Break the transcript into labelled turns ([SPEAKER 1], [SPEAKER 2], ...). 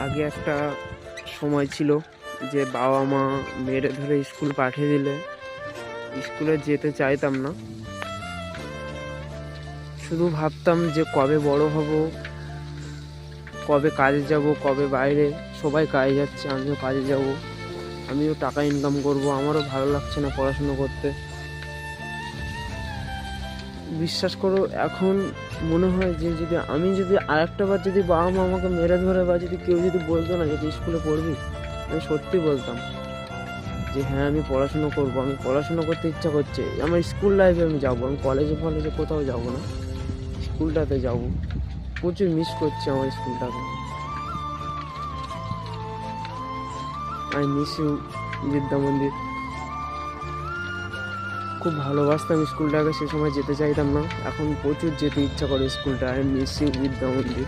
[SPEAKER 1] আগে একটা সময় ছিল যে বাবা মা মেরে ধরে স্কুল পাঠিয়ে দিলে স্কুলে যেতে চাইতাম না। শুধু ভাবতাম যে কবে বড় হব, কবে কাজে যাব, কবে বাইরে সবাই কাজে যাচ্ছে আমিও কাজে যাব, আমিও টাকা ইনকাম করব। আমারও ভালো লাগছে না পড়াশুনো করতে। বিশ্বাস করো, এখন মনে হয় যে যদি আরেকটা বার যদি বাবা মা আমাকে মেরে ধরে বা যদি কেউ যদি বলতো না যে স্কুলে পড়বি, আমি সত্যি বলতাম যে হ্যাঁ আমি পড়াশুনো করব, আমি পড়াশুনো করতে ইচ্ছা করছে। আমার স্কুল লাইফে আমি যাবো, আমি কলেজে কোথাও যাব না, স্কুলটাতে যাব। প্রচুর মিস করছি আমার স্কুলটাকে। আই মিস ইউ বিদ্যা মন্দির। খুব ভালোবাসতাম স্কুলটাকে, সে সময় যেতে চাইতাম না, এখন প্রচুর যেতে ইচ্ছা করে স্কুলটা। আই মিস ইউ বিদ্যা মন্দির।